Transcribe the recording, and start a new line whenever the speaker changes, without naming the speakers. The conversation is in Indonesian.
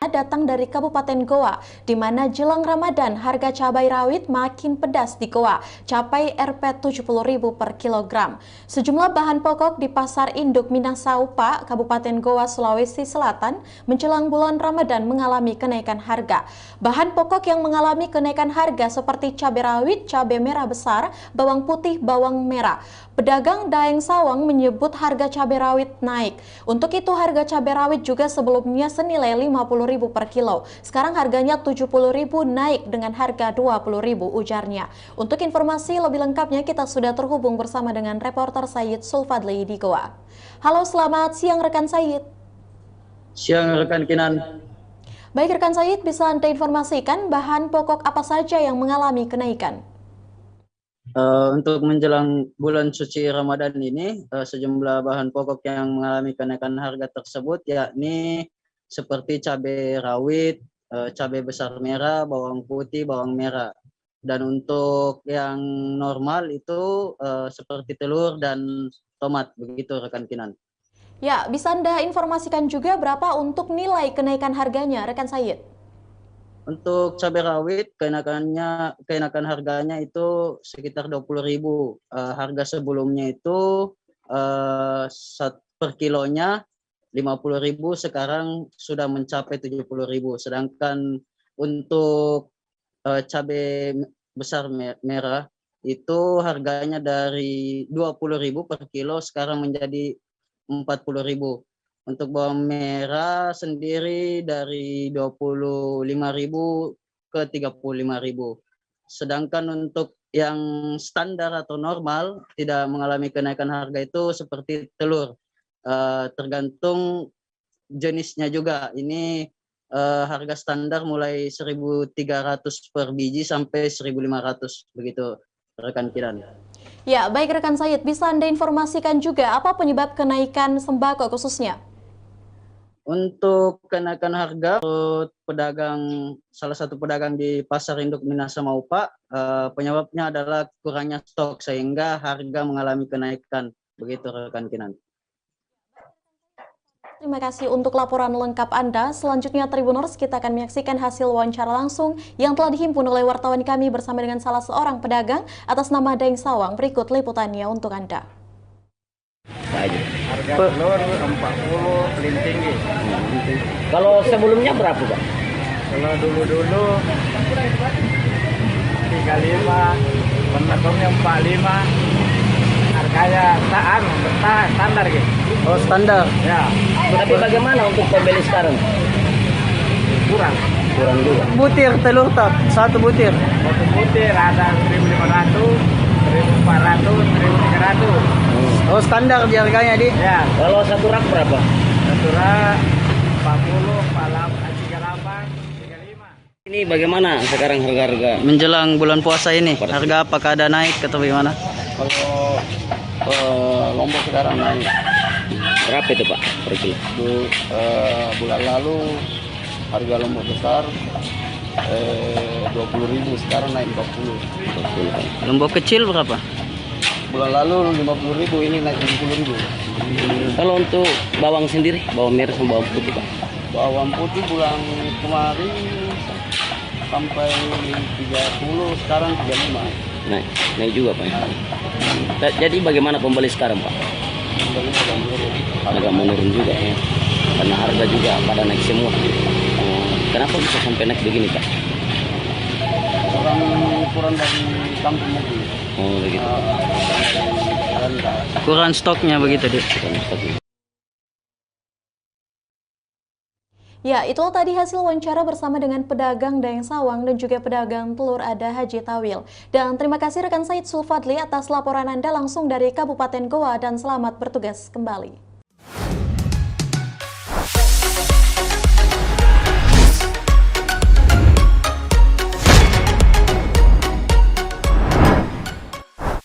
datang dari Kabupaten Goa, di mana jelang Ramadan harga cabai rawit makin pedas di Goa, capai Rp70.000 per kilogram. Sejumlah bahan pokok di Pasar Induk Minahsaupa, Kabupaten Goa, Sulawesi Selatan, menjelang bulan Ramadan mengalami kenaikan harga. Bahan pokok yang mengalami kenaikan harga seperti cabai rawit, cabai merah besar, bawang putih, bawang merah. Pedagang Daeng Sawang menyebut harga cabai rawit naik. Untuk itu harga cabai rawit juga sebelumnya senilai Rp50.000 per kilo. Sekarang harganya Rp70.000 naik dengan harga Rp20.000 ujarnya. Untuk informasi lebih lengkapnya kita sudah terhubung bersama dengan reporter Said Sulfadli di Goa. Halo, selamat siang rekan Said.
Siang rekan Kinan.
Baik rekan Said, bisa Anda informasikan bahan pokok apa saja yang mengalami kenaikan?
Untuk menjelang bulan suci Ramadan ini, sejumlah bahan pokok yang mengalami kenaikan harga tersebut yakni seperti cabai rawit, cabai besar merah, bawang putih, bawang merah. Dan untuk yang normal itu seperti telur dan tomat, begitu rekan Kinan.
Ya, bisa Anda informasikan juga berapa untuk nilai kenaikan harganya rekan Said?
Untuk cabai rawit kenakan harganya itu sekitar 20.000. Harga sebelumnya itu per kilonya 50.000, sekarang sudah mencapai 70.000. Sedangkan untuk cabai besar merah itu harganya dari 20.000 per kilo sekarang menjadi 40.000. Untuk bawang merah sendiri dari 25.000 ke 35.000. Sedangkan untuk yang standar atau normal tidak mengalami kenaikan harga itu seperti telur. Tergantung jenisnya juga. Ini harga standar mulai 1.300 per biji sampai 1.500 begitu rekan Kiran.
Ya, baik rekan Said, bisa Anda informasikan juga apa penyebab kenaikan sembako khususnya?
Untuk kenaikan harga, salah satu pedagang di Pasar Induk Minahsaupa, penyebabnya adalah kurangnya stok sehingga harga mengalami kenaikan. Begitu rekan Kinan.
Terima kasih untuk laporan lengkap Anda. Selanjutnya Tribuners, kita akan menyaksikan hasil wawancara langsung yang telah dihimpun oleh wartawan kami bersama dengan salah seorang pedagang atas nama Daeng Sawang. Berikut liputannya untuk Anda.
Harga telur 40 paling tinggi.
Kalau sebelumnya berapa, Pak?
Kalau dulu 35, penekungnya 45. Harganya standar gitu.
Oh, standar.
Ya,
Tapi bagaimana untuk pembeli sekarang?
kurang.
Kurang juga.
Butir telur tak? Satu butir.
Satu butir ada 1.500, 1.400, 1.300.
Oh, standar di harganya di.
Ya,
Kalau satu rak berapa?
satu rak 40, 38, 35.
Ini bagaimana sekarang harga-harga?
Menjelang bulan puasa ini, harga apakah ada naik atau bagaimana?
Kalau Lombok sekarang naik.
Berapa itu, Pak, per kilo?
Bulan lalu harga Lombok besar 20.000, sekarang naik 40.
Lombok kecil berapa?
Bulan lalu 50.000, ini naik 70.000.
Kalau untuk bawang sendiri, bawang merah sama bawang putih, Pak?
Bawang putih bulan kemarin sampai 30, sekarang 35.
Naik juga, Pak. Jadi bagaimana pembeli sekarang, Pak? Agak menurun juga ya. Karena harga juga pada naik semua. Kenapa bisa sampai naik begini, Pak?
Orang kurang dari kampung lagi.
Oh, begitu.
Kurang stoknya begitu, Dik.
Ya, itulah tadi hasil wawancara bersama dengan pedagang Daeng Sawang dan juga pedagang telur ada Haji Tawil. Dan terima kasih rekan Said Sulfadli atas laporan Anda langsung dari Kabupaten Goa dan selamat bertugas kembali.